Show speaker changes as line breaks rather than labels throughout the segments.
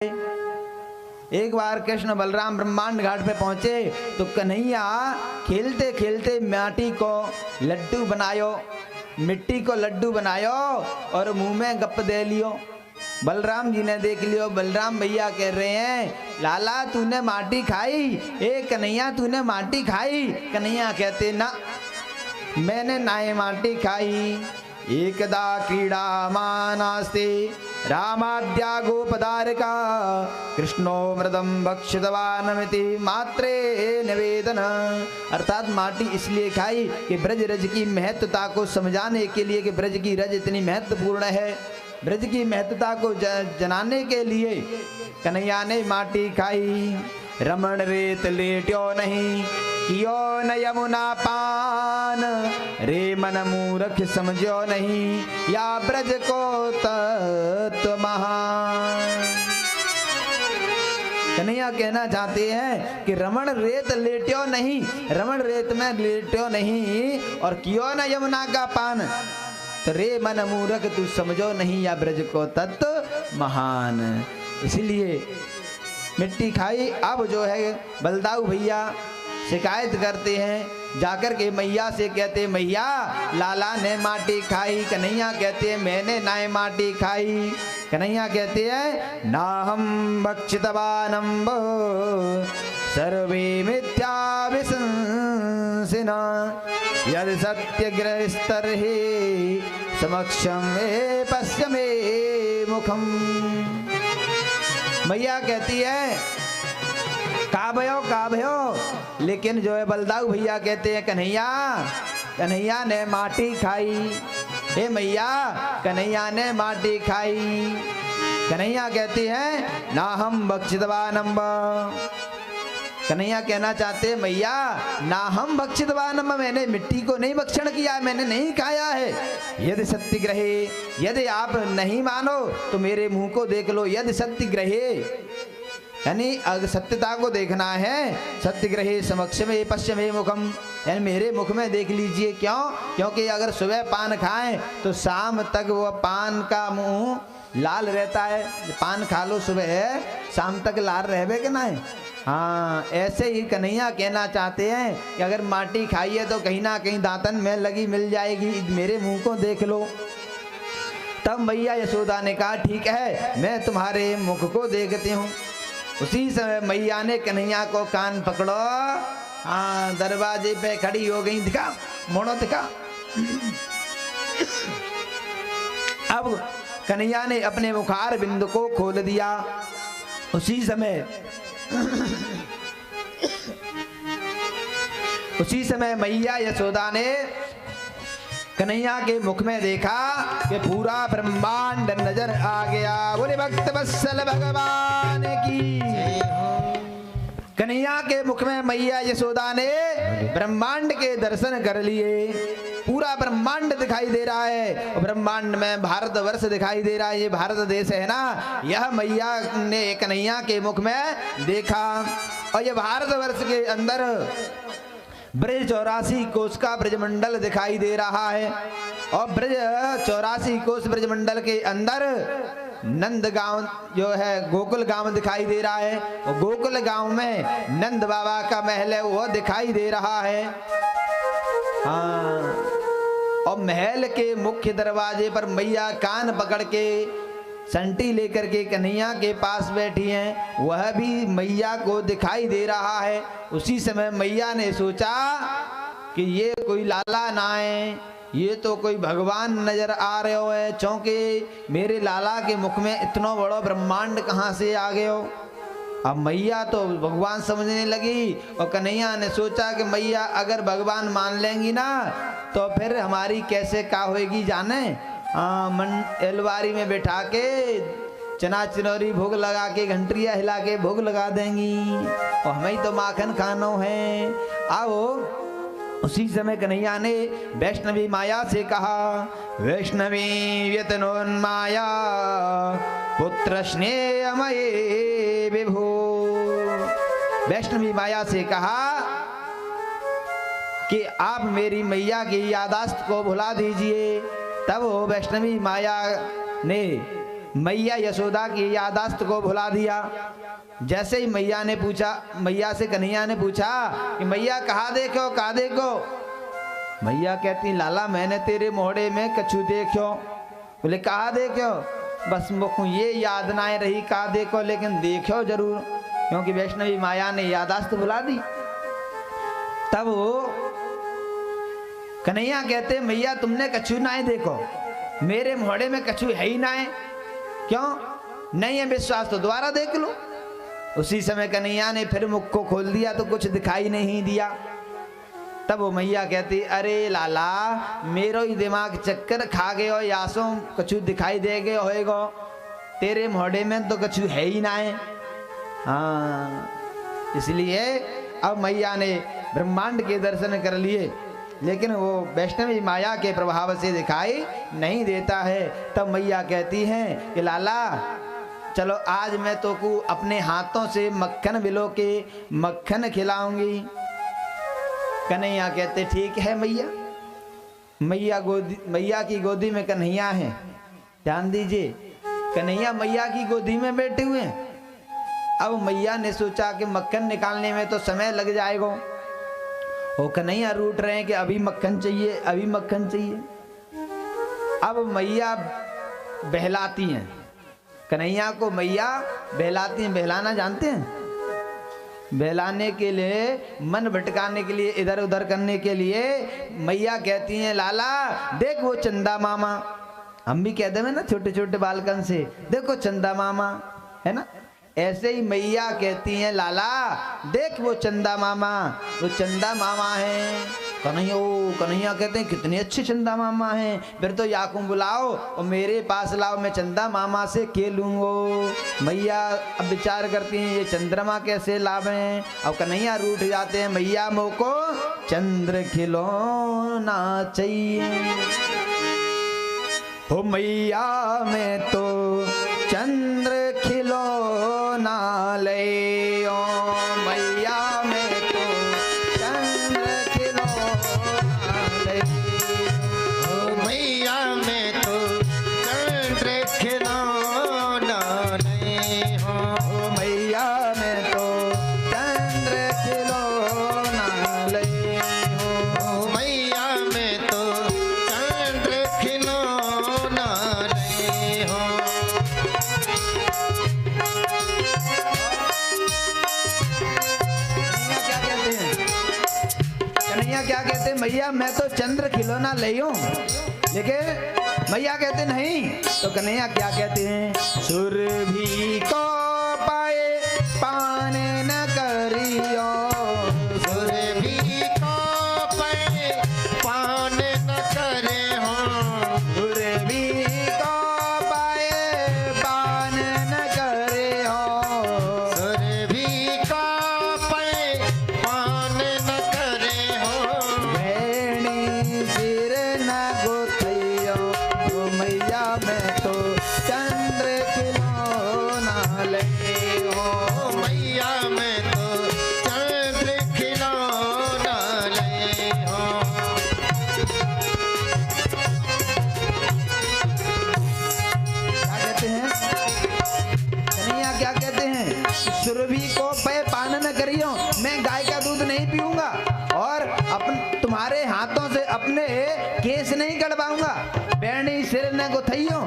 एक बार कृष्ण बलराम ब्रह्मांड घाट पे पहुंचे तो कन्हैया खेलते खेलते माटी को लड्डू बनायो, मिट्टी को लड्डू बनायो और मुंह में गप दे लियो। बलराम जी ने देख लियो। बलराम भैया कह रहे हैं, लाला तूने माटी खाई? ए कन्हैया तूने माटी खाई? कन्हैया कहते ना, मैंने नाए माटी खाई। एकदा क्रीड़ा मानास्ते रामाद्या गोपदारिका कृष्णो मृदम भक्षितवानमिति मात्रे निवेदन। अर्थात माटी इसलिए खाई कि ब्रज रज की महत्वता को समझाने के लिए कि ब्रज की रज इतनी महत्वपूर्ण है। ब्रज की महत्वता को जनाने के लिए कन्हैया ने माटी खाई। रमण रेत लेट्यो नहीं कियो न यमुना पान, रे मन मूर्ख समझो नहीं या ब्रज को तत्व महान। कन्हैया कहना चाहते हैं कि रमण रेत लेट्यो नहीं, रमण रेत में लेट्यो नहीं और कियो न यमुना का पान, तो रे मन मूर्ख तू समझो नहीं या ब्रज को तत्व महान। इसलिए मिट्टी खाई। अब जो है बलदाऊ भैया शिकायत करते हैं, जाकर के मैया से कहते, मैया लाला ने माटी खाई। कन्हैया कहते हैं मैंने नाय माटी खाई। कन्हैया कहते हैं ना हम भक्षितवानम्ब सर्वे मिथ्या विशंसिना यदि सत्यग्रस्तर हे समक्षम मे पश्य मे मुखम। मैया कहती है का भयो, लेकिन जो है बलदाऊ भैया कहते हैं कन्हैया ने माटी खाई। हे मैया कन्हैया ने माटी खाई। कन्हैया कहती है ना हम भक्षितवानम्ब। कन्हैया कहना चाहते मैया ना हम भक्षितवानम्ब, मैंने मिट्टी को नहीं भक्षण किया, मैंने नहीं खाया है। यदि सत्य ग्रहे, यदि आप नहीं मानो तो मेरे मुंह को देख लो। यदि सत्य ग्रहे यानी अगर सत्यता को देखना है, सत्य ग्रहे समक्ष में पश्चिम में मुखम, यानी मेरे मुख में देख लीजिए। क्यों? क्योंकि अगर सुबह पान खाएं तो शाम तक वो पान का मुंह लाल रहता है। पान खा लो सुबह, शाम तक लाल रहबे के ना है। हाँ, ऐसे ही कन्हैया कहना चाहते हैं कि अगर माटी खाइए तो कहीं ना कहीं दांतन में लगी मिल जाएगी, मेरे मुंह को देख लो। तब मैया यशोदा ने कहा ठीक है, मैं तुम्हारे मुख को देखती हूँ। उसी समय मैया ने कन्हैया को कान पकड़ो, हाँ दरवाजे पे खड़ी हो गई। दिखा मोड़ो दिखा। अब कन्हैया ने अपने मुखार बिंदु को खोल दिया। उसी समय मैया यशोदा ने कन्हैया के मुख में देखा कि पूरा ब्रह्मांड नजर आ गया। बोले भक्त वत्सल भगवान की। कन्हैया के मुख में मैया यशोदा ने ब्रह्मांड के दर्शन कर लिए। पूरा ब्रह्मांड दिखाई दे रहा है और ब्रह्मांड में भारतवर्ष दिखाई दे रहा है। ये भारत देश है ना, यह मैया ने कन्हैया के मुख में देखा। और ये भारतवर्ष के अंदर ब्रज 84 कोष का ब्रजमंडल दिखाई दे रहा है। और ब्रज 84 कोष ब्रजमंडल के अंदर नंद गांव जो है गोकुल गांव दिखाई दे रहा है। और गोकुल गांव में नंद बाबा का महल है, वो दिखाई दे रहा है। हाँ, और महल के मुख्य दरवाजे पर मैया कान पकड़ के संटी लेकर के कन्हैया के पास बैठी हैं, वह भी मैया को दिखाई दे रहा है। उसी समय मैया ने सोचा कि ये कोई लाला ना है, ये तो कोई भगवान नजर आ रहे हो है। चूंकि मेरे लाला के मुख में इतना बड़ा ब्रह्मांड कहाँ से आ गए हो। अब मैया तो भगवान समझने लगी और कन्हैया ने सोचा कि मैया अगर भगवान मान लेंगी ना तो फिर हमारी कैसे का होएगी जाने। एलवारी में बैठा के चना चिनौरी भोग लगा के घंटिया हिला के भोग लगा देंगी और हमें तो माखन खानो है। आओ। उसी समय कन्हैया ने वैष्णवी माया से कहा, वैष्णवी व्यतनोन्माया पुत्र स्नेहमये विभो। वैष्णवी माया से कहा कि आप मेरी मैया की यादाश्त को भुला दीजिए। तब वैष्णवी माया ने मैया यशोदा की यादाश्त को भुला दिया। जैसे ही मैया ने पूछा, मैया से कन्हैया ने पूछा कि मैया कहाँ देखो, कहाँ देखो? मैया कहती लाला मैंने तेरे मोहड़े में कछु देखो। बोले कहाँ देखो? बस मुझको ये याद ना रही कहाँ देखो, लेकिन देखो जरूर, क्योंकि वैष्णवी माया ने यादाश्त भुला दी। तब वो कन्हैया कहते मैया तुमने कछु ना देखो, मेरे मोहड़े में कछु है ही ना है। क्यों नहीं है विश्वास तो दोबारा देख लो। उसी समय कन्हैया ने फिर मुख को खोल दिया तो कुछ दिखाई नहीं दिया। तब वो मैया कहती अरे लाला मेरो ही दिमाग चक्कर खा गए हो, यासो कछु दिखाई दे गए होएगो, तेरे मोहड़े में तो कछु है ही ना है। हाँ, इसलिए अब मैया ने ब्रह्मांड के दर्शन कर लिए, लेकिन वो वैष्णवी माया के प्रभाव से दिखाई नहीं देता है। तब मैया कहती हैं कि लाला चलो आज मैं तो को अपने हाथों से मक्खन बिलो के मक्खन खिलाऊंगी। कन्हैया कहते ठीक है मैया। मैया की गोदी में कन्हैया है, ध्यान दीजिए, कन्हैया मैया की गोदी में बैठे हुए हैं। अब मैया ने सोचा कि मक्खन निकालने में तो समय लग जाएगा। वो कन्हैया रूठ रहे हैं कि अभी मक्खन चाहिए, अभी मक्खन चाहिए। अब मैया बहलाती हैं कन्हैया को, मैया बहलाती हैं। बहलाना जानते हैं? बहलाने के लिए, मन भटकाने के लिए, इधर उधर करने के लिए मैया कहती हैं लाला देख वो चंदा मामा। हम भी कहते हैं ना छोटे छोटे बालकन से, देखो चंदा मामा, है ना? ऐसे ही मैया कहती हैं लाला देख वो चंदा मामा, वो चंदा मामा है। कन्हैया कहते हैं कितने अच्छे चंदा मामा हैं, फिर तो याकू बुलाओ और मेरे पास लाओ, मैं चंदा मामा से खेलूंगो। मैया अब विचार करती हैं ये चंद्रमा कैसे लावें। अब कन्हैया रूठ जाते हैं, मैया मोको चंद्र खिलौना चाहिए। हो मैया में तो चंद्र खिलौना ले ओ, मैया में तो चंद्र खिलौना ले ओ,
मैया में तो चंद्र खिलौना ले हो,
मैया में तो चंद्र खिलौना ले हो,
मैया में तो चंद्र खिलौना ले हो।
कन्हैया क्या कहते हैं? मैया मैं तो चंद्र खिलौना ले हूं, लेकिन मैया कहते नहीं। तो कन्हैया क्या कहते हैं? सुरभि को पाए पान न करियो,
सुरभि को पाए पान न करे हो,
सुरभि को पाए पान न करे हो,
सुरभि को पाए पान न करे हो,
वेणी सिर न गुथैयो, ओ मैया मैं तो चंद्र खिलौना ले हो,
मैया में तो चंद्र खिलौना ले हो।
क्या कहते हैं? कन्हैया क्या कहते हैं? सुरभि को पे पान न करियो, मैं गाय का दूध नहीं पीऊंगा और तुम्हारे हाथों से अपने केस नहीं कटवाऊंगा, बैणी सिर न गुथैयो।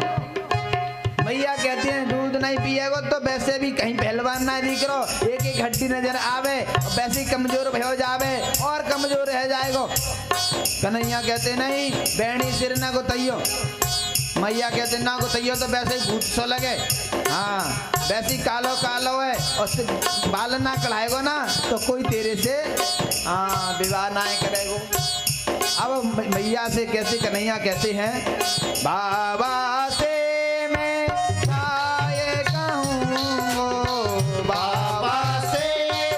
मैया कहती हैं दूध नहीं पिएगो तो वैसे भी कहीं पहलवान ना दिख रहो, एक एक हड्डी नजर आवे, वैसे ही कमजोर हो जावे और कमजोर रह जाएगो। कन्हैया कहते नहीं, बैणी सिर न गुथैयो। मैया कहते ना गुथैयो तो वैसे ही भूत सो लगे, हाँ वैसे ही कालो कालो है और बाल ना कढ़ाएगो ना तो कोई तेरे से हाँ विवाह ना करेगो। अब मैया से कैसे कन्हैया कहते हैं बाबा से मैं जाए कहूँगो,
बाबा से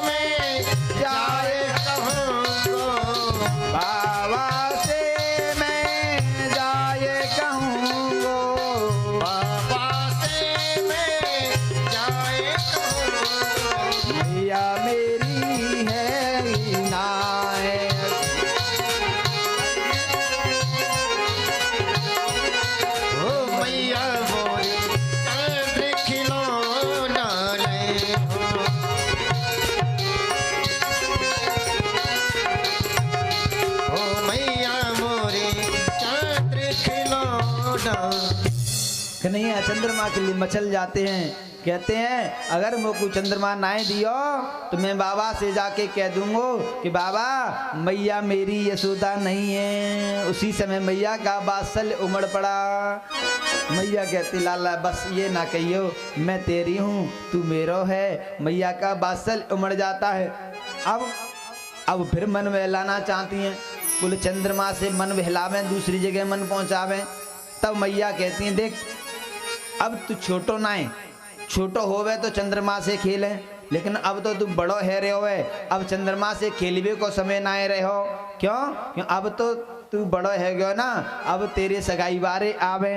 मैं जाए कहूँगो,
बाबा से मैं जाए कहूँगो,
बाबा से मैं जाए कहूँगो,
मैया मेरी है इनायत।
ओ
कन्हैया चंद्रमा के लिए मचल जाते हैं। कहते हैं अगर मुझको चंद्रमा ना दियो तो मैं बाबा से जाके कह दूंगा कि बाबा मैया मेरी यशोदा नहीं है। उसी समय मैया का वात्सल्य उमड़ पड़ा। मैया कहती लाला बस ये ना कहियो मैं तेरी हूँ तू मेरो है। मैया का वात्सल्य उमड़ जाता है। अब फिर मन बहलाना चाहती हैं। कुल चंद्रमा से मन बहलावें, दूसरी जगह मन पहुँचावें। तब मैया कहती हैं देख अब तू छोटो ना है, छोटो होवे तो चंद्रमा से खेले, लेकिन अब तो तू बड़ो है रहे होवे, अब चंद्रमा से खेलवे को समय ना रहे हो। क्यों अब तो तू बड़ो है गयो ना, अब तेरे सगाई बारे आवे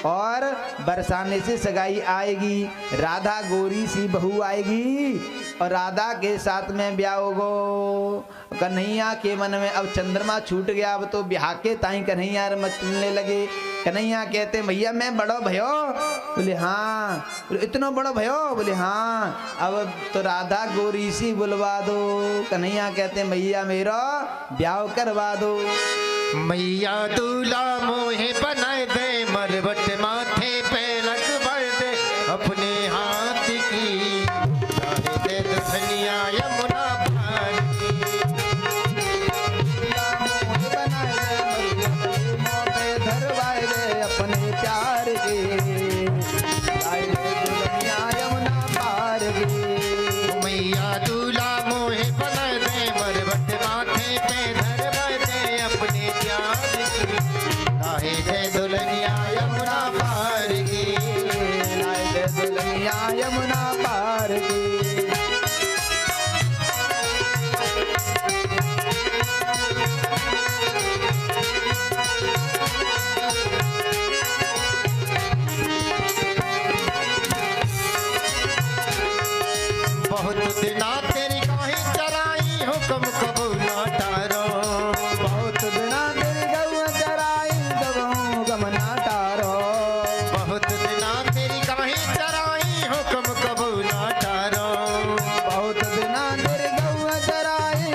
और बरसाने से सगाई आएगी। राधा गोरी सी बहू आएगी और राधा के साथ में ब्याह होगो। कन्हैया के मन में अब चंद्रमा छूट गया। अब तो ब्याह के ताई कन्हैया मचलने लगे। कन्हैया कहते भैया मैं बड़ो भयो। बोले हाँ। बोले इतना बड़ो भयो। बोले हाँ। अब तो राधा गोरी सी बुलवा दो। कन्हैया कहते भैया मेरा ब्याह करवा दो।
मैया दूल्हा मोहे बनाए दे, मरवट माथे पे लगवा दे, अपने हाथ की चाहे दे दुल्हनिया यमुना पार की।
धरवाए दे अपने प्यार के, चाहे दे दुल्हनिया यमुना पार की।
मैया दूल्हा मोहे बनाए दे, मरवट माथे पे धरवाए दे, अपने प्यार की चाहे दे दुल्हनिया यमुना पार की।
चाहे दे दुल्हनिया यमुना पार की।
बहुत दिना तेरी काहे चराई, हुक्म कबू ना टारो।
बहुत दिना तेरी गऊ चराई, हुक्म ना टारो।
बहुत दिना तेरी काहे चराई, हुक्म कबू ना टारो।
बहुत दिना तेरी गऊ चराई,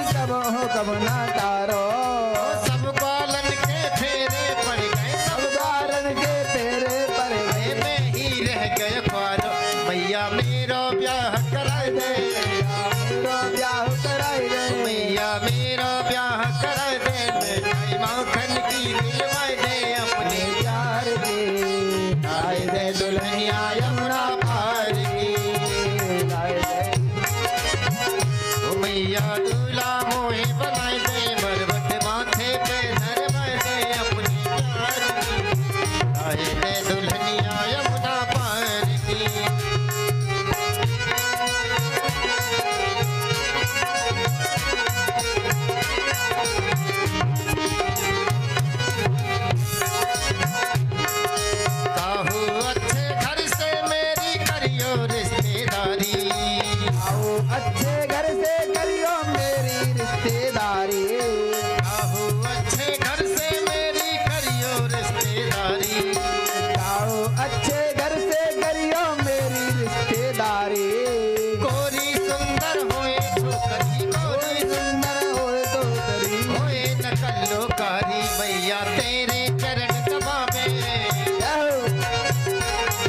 हुक्म ना टारो।
सब ग्वालन के फेरे पड़ गए,
सब गारन के फेरे पर गए।
मैं ही रह गए ख्वारो। मैया मेरा ब्याह करा दे,
मेरा ब्याह कराई दे।
मैया मेरा ब्याह करा दे, मिठाई माखन की दिलवाए दे, अपने
प्यार की
चाहे दे दुल्हनिया यमुना पार की। मैया दूल्हा मोहे बनाए दे, मरवट माथे पे धरवाए दे, अपनी प्यार की चाहे दे दुल्हनिया यमुना पार की। काहू अच्छे घर से मेरी करियो रिश्तेदारी।
आओ अच्छे घर से करियो मेरी रिश्तेदारी।
काहू अच्छे घर से मेरी करियो रिश्तेदारी।
आओ अच्छे घर से करियो मेरी रिश्तेदारी।
गोरी सुंदर होए छोकरी, गोरी
सुंदर होए तो तरी
होए नकल्लोकारी। मैया तेरे चरण दबावे,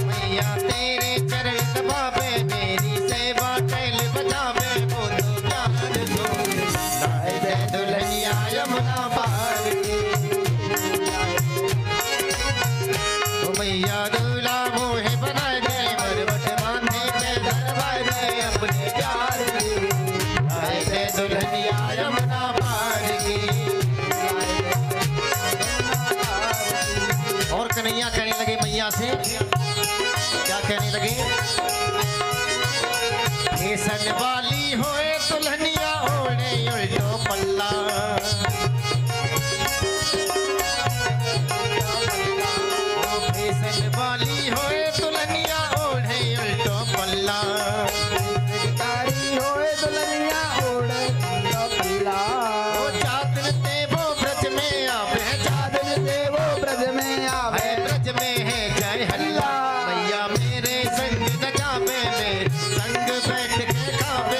मैया तेरे चरण दबावे, मेरी सेवा कैल बजावे, वो तो प्यार दो लाए दे दुल्हनिया यमुना पार की। ओ मैया दूल्हा मोहे बनाए दे, मरवट माथे पे धरवाए दे, अपने प्यार की लाए दे दुल्हनिया यमुना पार की। और कन्हैया कहने लगे मैया से, क्या कहने लगे? फैशन वाली होए दुल्हनिया ओढ़े उल्टो पल्ला। फैशन वाली होए दुल्हनिया ओढ़े उल्टो पल्ला।
कारी होए दुल्हनिया ओढ़े तो पल्ला।
वो चादर ते वो ब्रज में आवे,
चादर से वो ब्रज में आवे।
है ब्रज में है जय हल्ला। मैया मेरे संग न जावे, मेरे संग बैठ के खावे,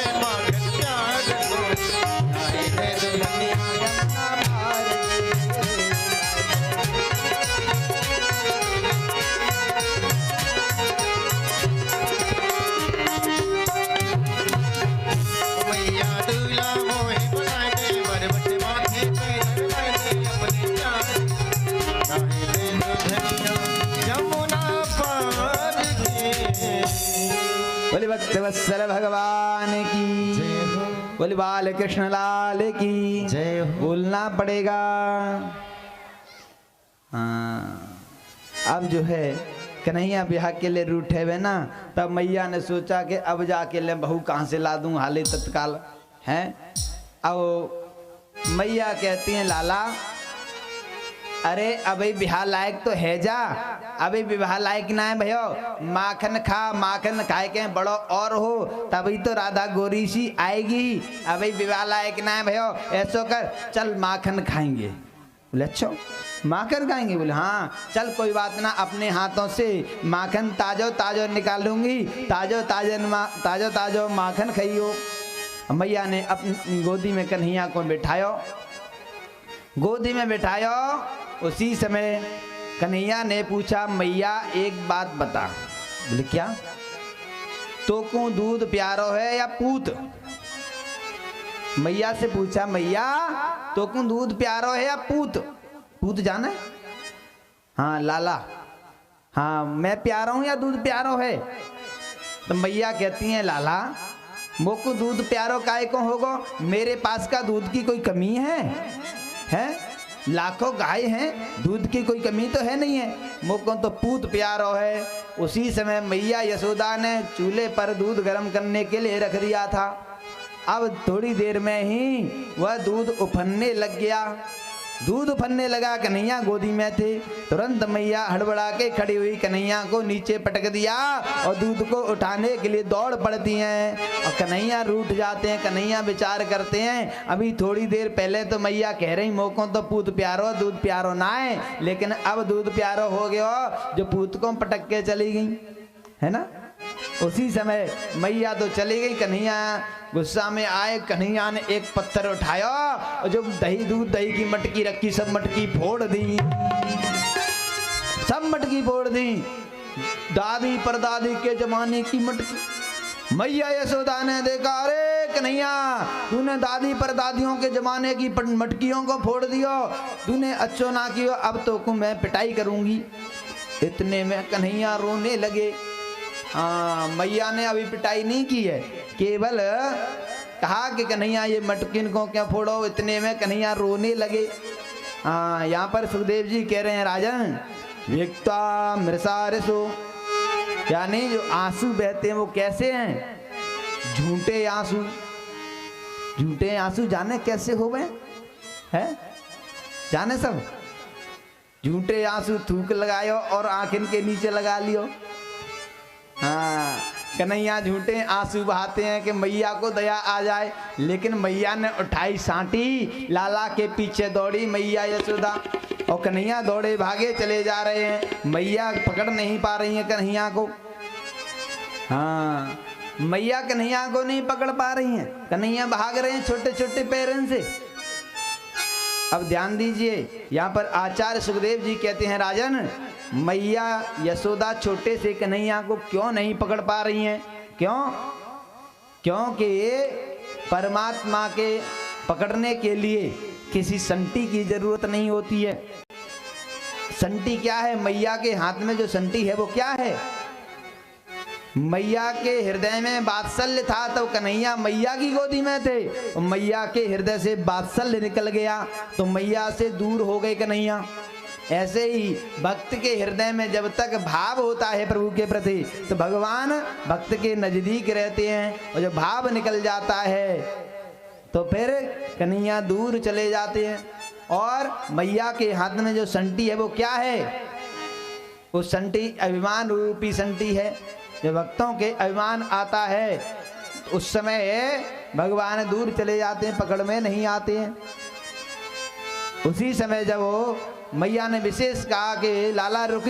वत्सल भगवान की
जय हो।
बोले बाल कृष्ण लाल की
जय हो।
बोलना पड़ेगा। हाँ, अब जो है कन्हैया ब्याह के लिए रूठे हुए ना, तब मैया ने सोचा कि अब जाके ले बहू कहाँ से ला दूं हाले तत्काल हैं। अब मैया कहती हैं लाला अरे अभी ब्याह लायक तो है जा, अभी विवाह लायक ना है भयो, माखन खा, माखन खाए के बड़ो और हो तभी तो राधा गोरी सी आएगी, अभी विवाह लायक ना है भयो, ऐसो कर चल माखन खाएंगे। बोले अच्छा माखन खाएंगे? बोले हाँ चल कोई बात ना, अपने हाथों से माखन ताजो ताजो निकालूंगी, ताजो ताजो माखन खाइयो। मैया ने अपनी गोदी में कन्हैया को बिठायो, गोदी में बिठायो। उसी समय कन्हैया ने पूछा मैया एक बात बता। बोले क्या? तो को दूध प्यारो है या पूत? मैया से पूछा मैया तो को दूध प्यारो है या पूत? पूत जाना है? हाँ लाला, हाँ मैं प्यारा हूं या दूध प्यारो है? तो मैया कहती हैं लाला मोको दूध प्यारो काहे को होगो, मेरे पास का दूध की कोई कमी है? लाखों गाय हैं, दूध की कोई कमी तो है नहीं है, मोको तो पूत प्यारो है। उसी समय मैया यशोदा ने चूल्हे पर दूध गर्म करने के लिए रख दिया था। अब थोड़ी देर में ही वह दूध उफनने लग गया। दूध उफनने लगा, कन्हैया गोदी में थे। तुरंत मैया हड़बड़ा के खड़ी हुई कन्हैया को नीचे पटक दिया और दूध को उठाने के लिए दौड़ पड़ती हैं और कन्हैया रूठ जाते हैं। कन्हैया विचार करते हैं अभी थोड़ी देर पहले तो मैया कह रही मोको तो पूत प्यारो दूध प्यारो ना है, लेकिन अब दूध प्यारो हो गया जो पूत को पटक के चली गई है ना। उसी समय मैया तो चली गई, कन्हैया गुस्सा में आए। कन्हैया ने एक पत्थर उठाया और जो दही की मटकी रखी सब मटकी फोड़ दी, सब मटकी फोड़ दी। दादी परदादी के जमाने की मटकी। मैया यशोदा ने देखा अरे कन्हैया तूने दादी परदादियों के जमाने की मटकियों को फोड़ दियो, तूने अच्छो ना कियो, अब तो को मैं पिटाई करूंगी। इतने में कन्हैया रोने लगे। हाँ मैया ने अभी पिटाई नहीं की है, केवल कहा कि कन्हैया ये मटकिन को क्या फोड़ो। इतने में कन्हैया रोने लगे। हाँ यहाँ पर सुखदेव जी कह रहे हैं राजन व्यक्ता मृषारिसो, यानी जो आंसू बहते हैं वो कैसे हैं? झूठे आंसू। झूठे आंसू जाने कैसे हो गए हैं? जाने सब झूठे आंसू थूक लगायो और आंखिन के नीचे लगा लियो। हाँ कन्हैया झूठे आंसू बहाते हैं कि मैया को दया आ जाए, लेकिन मैया ने उठाई सांटी, लाला के पीछे दौड़ी मैया यशोदा और कन्हैया दौड़े भागे चले जा रहे हैं। मैया पकड़ नहीं पा रही है कन्हैया को। हाँ मैया कन्हैया को नहीं पकड़ पा रही हैं, कन्हैया भाग रहे हैं छोटे छोटे पैरों से। अब ध्यान दीजिए यहाँ पर आचार्य सुखदेव जी कहते हैं राजन मैया यशोदा छोटे से कन्हैया को क्यों नहीं पकड़ पा रही हैं? क्यों? क्योंकि परमात्मा के पकड़ने के लिए किसी संटी की जरूरत नहीं होती है। संटी क्या है? मैया के हाथ में जो संटी है वो क्या है? मैया के हृदय में वात्सल्य था तो कन्हैया मैया की गोदी में थे, मैया के हृदय से वात्सल्य निकल गया तो मैया से दूर हो गए कन्हैया। ऐसे ही भक्त के हृदय में जब तक भाव होता है प्रभु के प्रति तो भगवान भक्त के नजदीक रहते हैं, और जब भाव निकल जाता है तो फिर कन्हैया दूर चले जाते हैं। और मैया के हाथ में जो संटी है वो क्या है? वो संटी अभिमान रूपी संटी है। जब भक्तों के अभिमान आता है उस समय भगवान दूर चले जाते हैं, पकड़ में नहीं आते हैं। उसी समय जब वो मैया ने विशेष कहा कि लाला रुक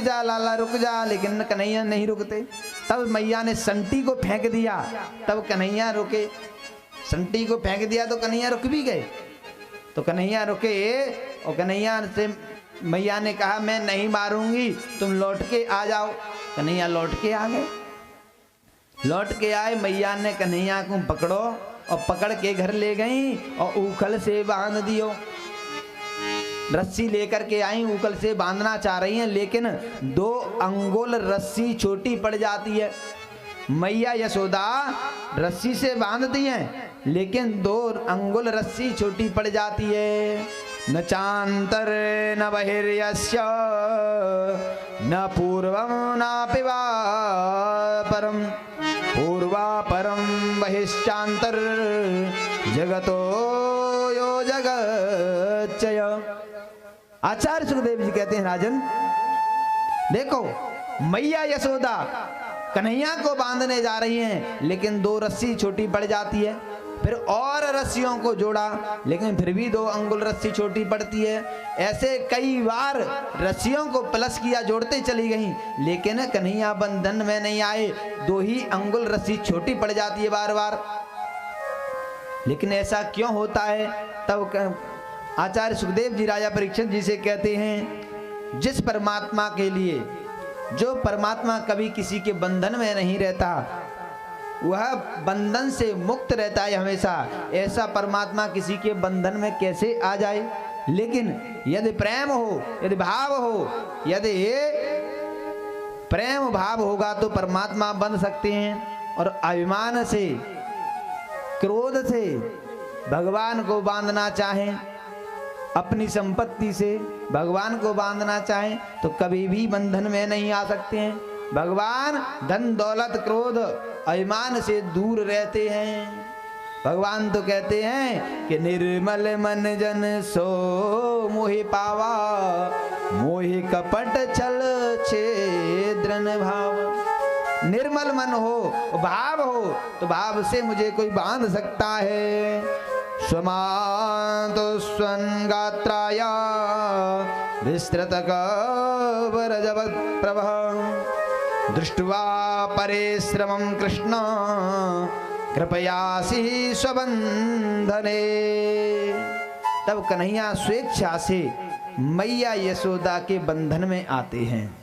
जा, लेकिन कन्हैया नहीं रुकते, तब मैया ने संटी को फेंक दिया, तब कन्हैया रुके। संटी को फेंक दिया तो कन्हैया रुक भी गए। तो कन्हैया रुके और कन्हैया से मैया ने कहा मैं नहीं मारूंगी, तुम लौट के आ जाओ। कन्हैया लौट के आ गए। लौट के आए, मैया ने कन्हैया को पकड़ो और पकड़ के घर ले गई और ऊखल से बांध दियो। रस्सी लेकर के आई, ऊखल से बांधना चाह रही हैं, लेकिन 2 अंगुल रस्सी छोटी पड़ जाती है। मैया यशोदा रस्सी से बांधती हैं, लेकिन 2 अंगुल रस्सी छोटी पड़ जाती है। न चांतर न बहिर्यस्य न पूर्वम नापि वा परम पूर्वा परम बहिश्चांतर जगतो यो जगच्चय। आचार्य सुखदेव जी कहते हैं, राजन देखो, मैया यशोदा कन्हैया को बांधने जा रही हैं, लेकिन 2 रस्सी छोटी पड़ जाती है। फिर और रस्सियों को जोड़ा, लेकिन फिर भी 2 अंगुल रस्सी छोटी पड़ती है। ऐसे कई बार रस्सियों को प्लस किया, जोड़ते चली गई, लेकिन कन्हैया बंधन में नहीं आए। 2 ही अंगुल रस्सी छोटी पड़ जाती है बार बार। लेकिन ऐसा क्यों होता है? तब आचार्य सुखदेव जी राजा परीक्षित जी से कहते हैं, जिस परमात्मा के लिए, जो परमात्मा कभी किसी के बंधन में नहीं रहता, वह बंधन से मुक्त रहता है हमेशा, ऐसा परमात्मा किसी के बंधन में कैसे आ जाए? लेकिन यदि प्रेम हो, यदि भाव हो, यदि प्रेम भाव होगा तो परमात्मा बंध सकते हैं। और अभिमान से, क्रोध से भगवान को बांधना चाहें, अपनी संपत्ति से भगवान को बांधना चाहें तो कभी भी बंधन में नहीं आ सकते हैं। भगवान धन दौलत क्रोध अभिमान से दूर रहते हैं। भगवान तो कहते हैं कि निर्मल मन जन सो मोहि पावा, मोहि कपट छल छेद्रन भाव। निर्मल मन हो, भाव हो, तो भाव से मुझे कोई बांध सकता है। स्वमातो स्वंगात्राया विस्तृत कवरजवत् प्रभः दृष्ट्वा परिश्रमं कृष्ण कृपयासी स्वबंधने। तब कन्हैया स्वेच्छा से मैया यशोदा के बंधन में आते हैं।